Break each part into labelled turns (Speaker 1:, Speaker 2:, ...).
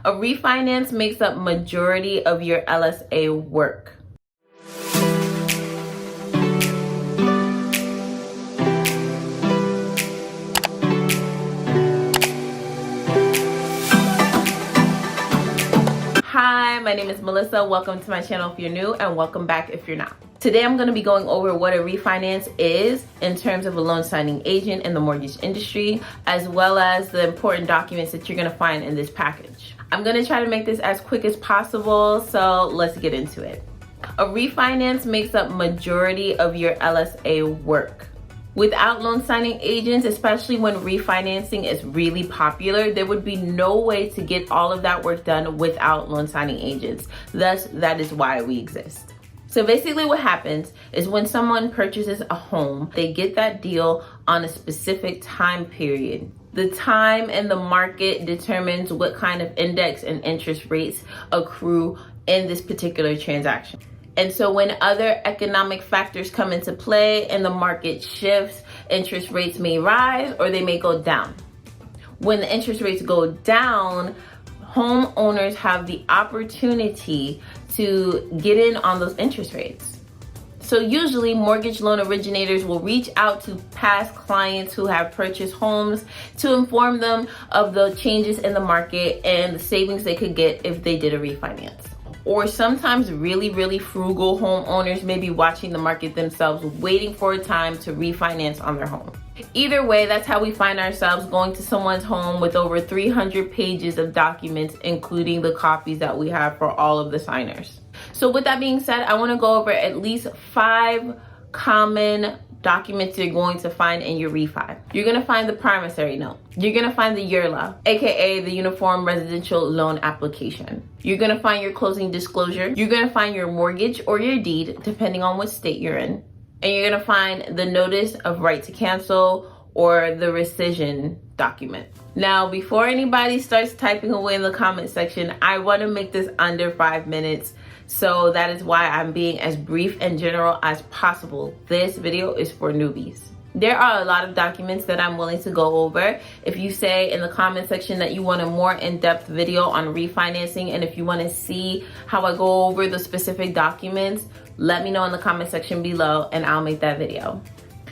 Speaker 1: A refinance makes up majority of your LSA work. Hi, my name is Melissa. Welcome to my channel if you're new, and welcome back if you're not. Today I'm going to be going over what a refinance is in terms of a loan signing agent in the mortgage industry, as well as the important documents that you're going to find in this package. I'm going to try to make this as quick as possible, so let's get into it. A refinance makes up majority of your LSA work. Without loan signing agents, especially when refinancing is really popular, there would be no way to get all of that work done without loan signing agents. Thus, that is why we exist. So basically what happens is when someone purchases a home, they get that deal on a specific time period. The time and the market determines what kind of index and interest rates accrue in this particular transaction. And so when other economic factors come into play and the market shifts, interest rates may rise or they may go down. When the interest rates go down, homeowners have the opportunity to get in on those interest rates. So usually mortgage loan originators will reach out to past clients who have purchased homes to inform them of the changes in the market and the savings they could get if they did a refinance. Or sometimes really frugal homeowners may be watching the market themselves, waiting for a time to refinance on their home. Either way, that's how we find ourselves going to someone's home with over 300 pages of documents, including the copies that we have for all of the signers. So with that being said, I want to go over at least 5 common documents you're going to find in your refi. You're going to find the promissory note. You're going to find the URLA, aka the Uniform Residential Loan Application. You're going to find your closing disclosure. You're going to find your mortgage or your deed, depending on what state you're in. And you're going to find the notice of right to cancel or the rescission document. Now, before anybody starts typing away in the comment section, I want to make this under 5 minutes. So that is why I'm being as brief and general as possible. This video is for newbies. There are a lot of documents that I'm willing to go over. If you say in the comment section that you want a more in-depth video on refinancing, and if you want to see how I go over the specific documents, let me know in the comment section below and I'll make that video.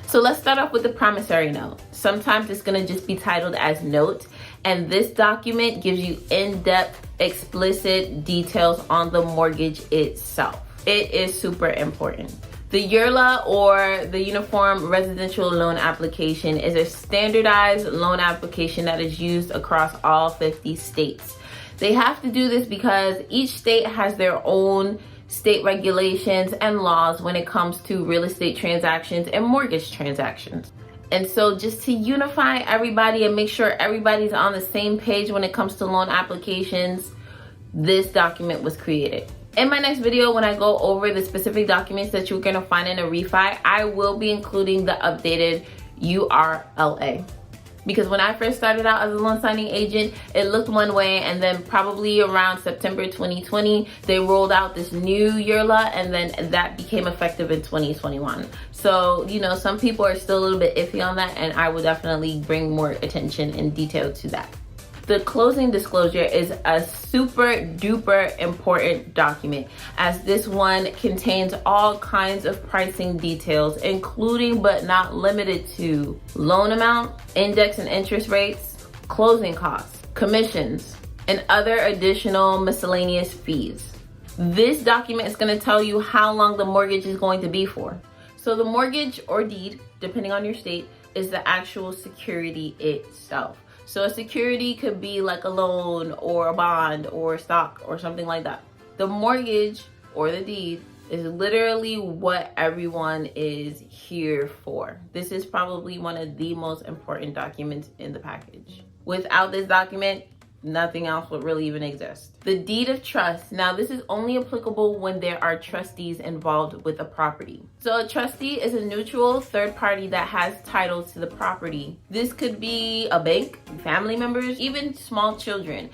Speaker 1: So let's start off with the promissory note. Sometimes it's going to just be titled as note, and this document gives you in-depth, explicit details on the mortgage itself. It is super important. The URLA, or the Uniform Residential Loan Application, is a standardized loan application that is used across all 50 states. They have to do this because each state has their own state regulations and laws when it comes to real estate transactions and mortgage transactions. And so just to unify everybody and make sure everybody's on the same page when it comes to loan applications, this document was created. In my next video, when I go over the specific documents that you're gonna find in a refi, I will be including the updated URLA. Because when I first started out as a loan signing agent, it looked one way, and then probably around September 2020, they rolled out this new URLA, and then that became effective in 2021. So, you know, some people are still a little bit iffy on that, and I will definitely bring more attention and detail to that. The closing disclosure is a super duper important document, as this one contains all kinds of pricing details, including but not limited to loan amount, index and interest rates, closing costs, commissions, and other additional miscellaneous fees. This document is going to tell you how long the mortgage is going to be for. So the mortgage or deed, depending on your state, is the actual security itself. So a security could be like a loan or a bond or stock or something like that. The mortgage or the deed is literally what everyone is here for. This is probably one of the most important documents in the package. Without this document, nothing else would really even exist. The deed of trust. Now, this is only applicable when there are trustees involved with a property. So a trustee is a neutral third party that has title to the property. This could be a bank, family members, even small children.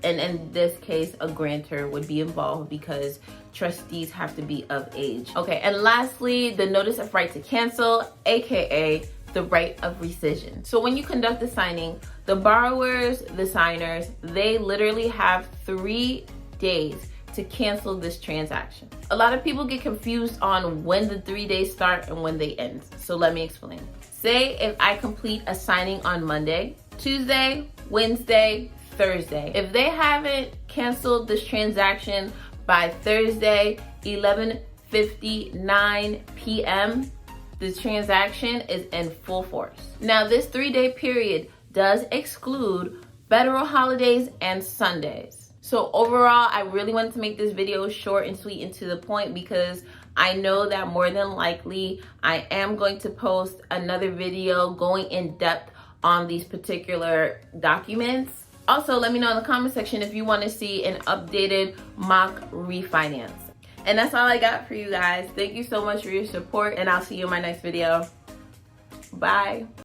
Speaker 1: And in this case, a grantor would be involved because trustees have to be of age. Okay, and lastly, the notice of right to cancel, aka the right of rescission. So when you conduct the signing, The borrowers, the signers, they literally have 3 days to cancel this transaction. A lot of people get confused on when the 3 days start and when they end. So let me explain. Say if I complete a signing on Monday, Tuesday, Wednesday, Thursday. If they haven't canceled this transaction by Thursday, 11:59 p.m., the transaction is in full force. Now, this 3-day period does exclude federal holidays and Sundays. So overall, I really wanted to make this video short and sweet and to the point because I know that more than likely I am going to post another video going in depth on these particular documents. Also, let me know in the comment section if you want to see an updated mock refinance. And that's all I got for you guys. Thank you so much for your support, and I'll see you in my next video. Bye.